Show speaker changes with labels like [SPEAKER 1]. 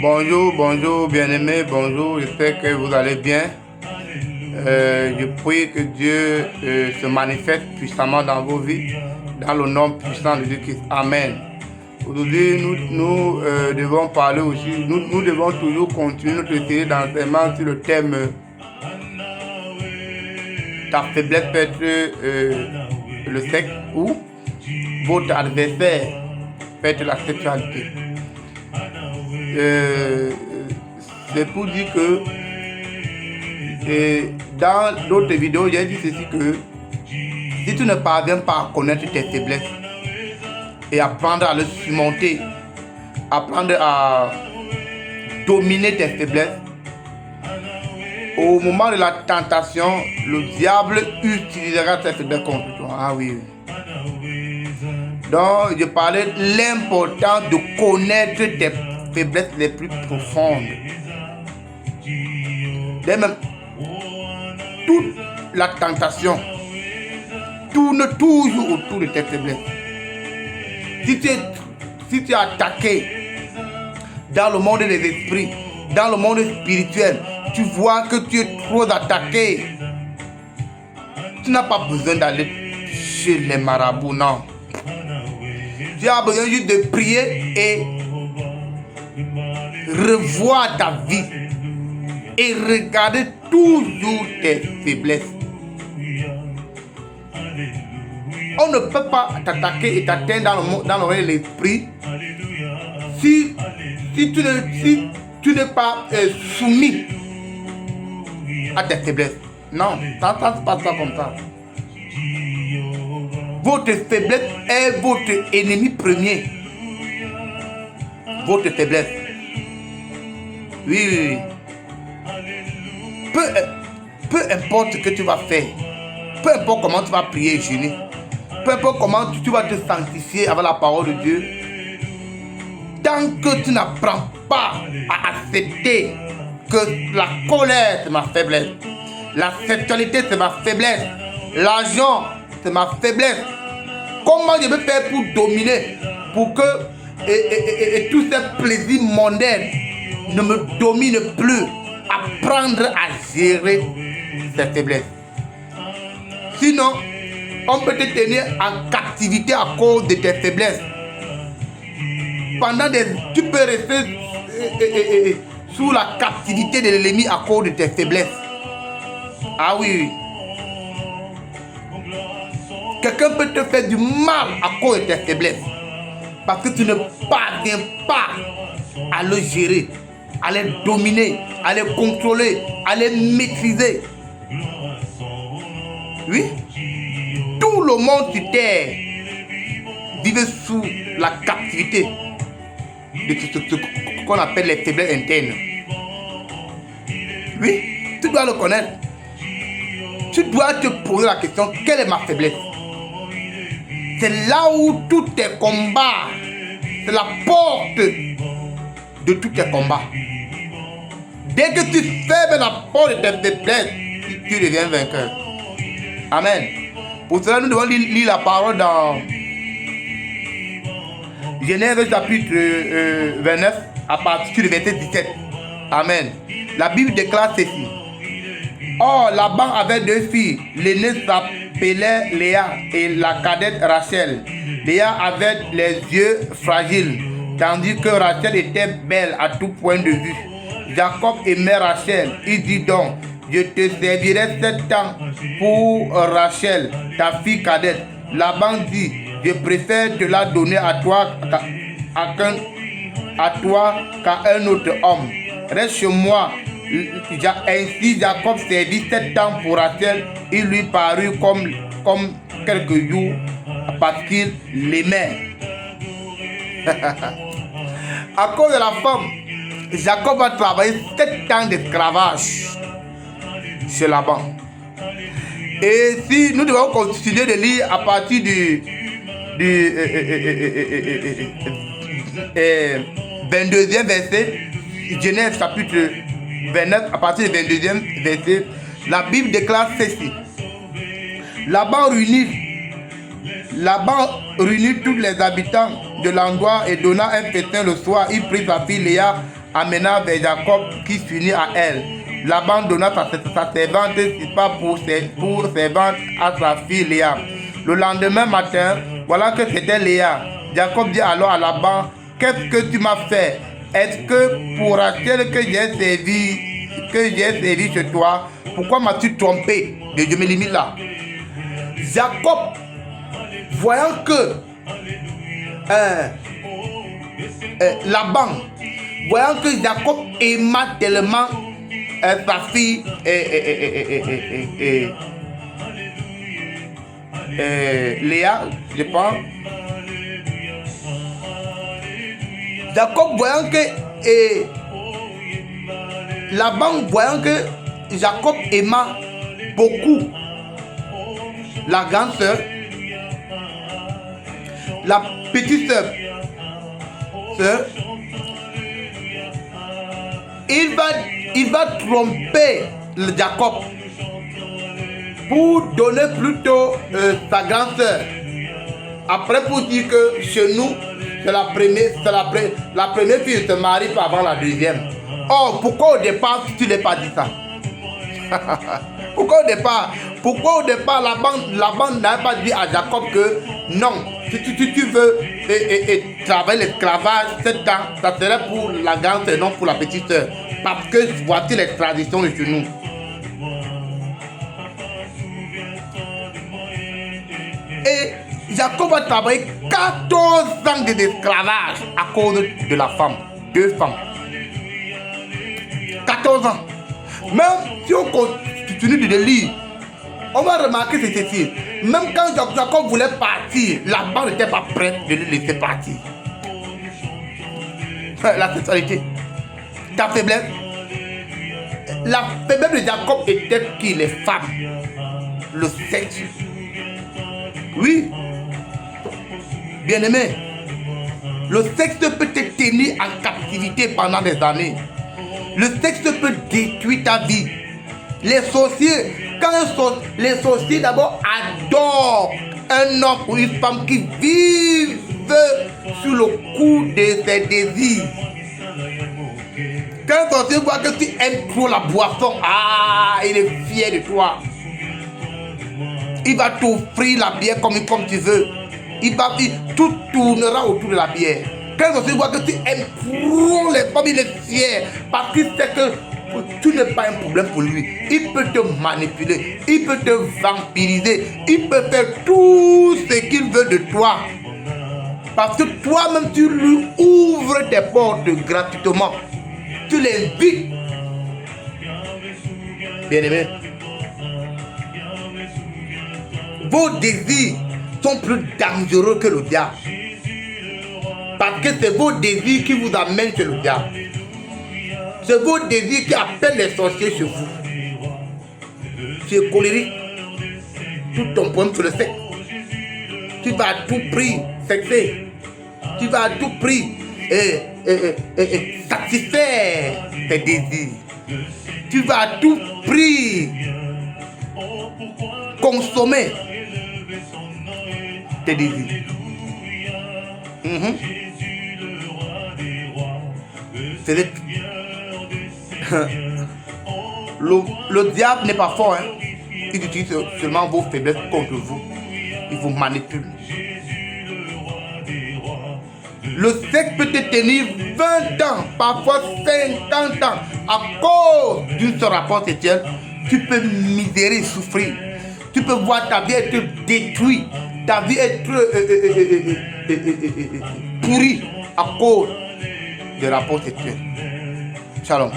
[SPEAKER 1] Bonjour, bonjour, bien-aimés, bonjour, j'espère que vous allez bien. Je prie que Dieu se manifeste puissamment dans vos vies, dans le nom puissant de Dieu-Christ. Amen. Aujourd'hui, nous devons parler aussi, nous devons toujours continuer notre série d'enseignement sur le thème ta faiblesse peut être le sexe ou votre adversaire peut être la sexualité. C'est pour dire que dans d'autres vidéos, j'ai dit ceci que si tu ne parviens pas à connaître tes faiblesses et apprendre à les surmonter, apprendre à dominer tes faiblesses, au moment de la tentation, le diable utilisera tes faiblesses contre toi. Ah oui. Donc, je parlais de l'importance de connaître tes faiblesses les plus profondes. Et même, toute la tentation tourne toujours autour de tes faiblesses. Si tu es attaqué dans le monde des esprits, dans le monde spirituel, tu vois que tu es trop attaqué, tu n'as pas besoin d'aller chez les marabouts, non. Tu as besoin juste de prier et revoir ta vie et regarder toujours tes faiblesses. On ne peut pas t'attaquer et t'atteindre dans le monde de l'esprit si tu n'es pas soumis à tes faiblesses. Non, ça ne se passe pas comme ça. Votre faiblesse est votre ennemi premier. Votre faiblesse. Oui. Peu importe ce que tu vas faire, peu importe comment tu vas prier et jeûner, peu importe comment tu vas te sanctifier avec la parole de Dieu, tant que tu n'apprends pas à accepter que la colère c'est ma faiblesse, la sexualité c'est ma faiblesse, l'argent c'est ma faiblesse, comment je vais faire pour dominer, pour que tous ces plaisirs mondains ne me dominent plus? Apprendre à gérer ses faiblesses. Sinon, on peut te tenir en captivité à cause de tes faiblesses. Tu peux rester sous la captivité de l'ennemi à cause de tes faiblesses. Ah oui. Quelqu'un peut te faire du mal à cause de tes faiblesses. Parce que tu ne parviens pas à le gérer, à les dominer, à les contrôler, à les maîtriser. Oui. Tout le monde sur terre vit sous la captivité de ce qu'on appelle les faiblesses internes. Oui, tu dois le connaître. Tu dois te poser la question, quelle est ma faiblesse? C'est là où tous tes combats, c'est la porte de tous tes combats. Dès que tu fermes la porte de tes faiblesses, tu deviens vainqueur. Amen. Pour cela, nous devons lire la parole dans Genèse chapitre 29 à partir du verset 17. Amen. La Bible déclare ceci. Or, Laban avait deux filles. L'aînée s'appelait Léa et la cadette Rachel. Léa avait les yeux fragiles, tandis que Rachel était belle à tout point de vue. Jacob aimait Rachel. Il dit donc, je te servirai 7 ans pour Rachel, ta fille cadette. Laban dit, je préfère te la donner à toi qu'à un autre homme. Reste chez moi. Ainsi Jacob servit 7 ans pour Rachel. Il lui parut comme quelques jours parce qu'il l'aimait. À cause de la femme, Jacob a travaillé 7 ans d'esclavage chez Laban. Et si nous devons continuer de lire à partir du 22e verset, Genèse chapitre 29, à partir du 22e verset, la Bible déclare ceci. Laban réunit tous les habitants de l'endroit et donna un festin le soir. Il prit sa fille Léa amena vers Jacob qui s'unit à elle. Laban donna sa servante Silpa pour servante à sa fille Léa. Le lendemain matin, voilà que c'était Léa. Jacob dit alors à Laban, qu'est-ce que tu m'as fait? Est-ce que pour Rachel que j'ai servi chez toi, pourquoi m'as-tu trompé? Je me limite là. Jacob, voyant que Laban, voyant que Jacob aima tellement sa fille Léa, je pense. Jacob voyant que Laban voyant que Jacob aima beaucoup la grande sœur, la petite sœur, il va tromper le Jacob pour donner plutôt sa grande sœur. Après pour dire que chez nous, c'est la première fille se marie pas avant la deuxième. Oh, pourquoi au départ tu n'as pas dit ça? Pourquoi au départ la bande n'a pas dit à Jacob que non, si tu veux travailler l'esclavage, cette temps, ça serait pour la grande sœur, non pour la petite sœur. Parce que voici les traditions de chez nous. Et Jacob va travailler 14 ans d'esclavage à cause de la femme. 2 femmes. 14 ans. Même si on continue de lire, on va remarquer ceci. Même quand Jacob voulait partir, Laban n'était pas prêt de le laisser partir. La sexualité. Ta faiblesse. La faiblesse de Jacob était qui? Les femmes. Le sexe. Oui. Bien-aimé, le sexe peut te tenir en captivité pendant des années. Le sexe peut détruire ta vie. Les sorciers, les sorciers d'abord adorent un homme ou une femme qui vivent sur le coup de ses désirs. Quand un sorcier voit que tu aimes trop la boisson, il est fier de toi. Il va t'offrir la bière comme tu veux. Tout tournera autour de la bière. Quand un sorcier voit que tu aimes trop les femmes, il est fier parce qu'il sait que tu n'es pas un problème pour lui. Il peut te manipuler, il peut te vampiriser, il peut faire tout ce qu'il veut de toi. Parce que toi-même, tu lui ouvres tes portes gratuitement. Tu l'invites. Bien-aimé, vos désirs sont plus dangereux que le diable. Parce que c'est vos désirs qui vous amènent chez le diable. C'est vos désirs qui appellent les sorciers chez vous. Tu es colérique. Tout ton problème sur le sexe. Tu vas à tout prix sexer. Tu vas à tout prix satisfaire tes désirs. Tu vas à tout prix consommer tes désirs. Le diable n'est pas fort, hein. Il utilise seulement vos faiblesses contre vous. Il vous manipule. Le sexe peut te tenir 20 ans, parfois 50 ans. À cause d'un seul rapport sexuel, tu peux misérer, souffrir. Tu peux voir ta vie être détruite, ta vie être pourrie à cause des rapports sexuels. Shalom.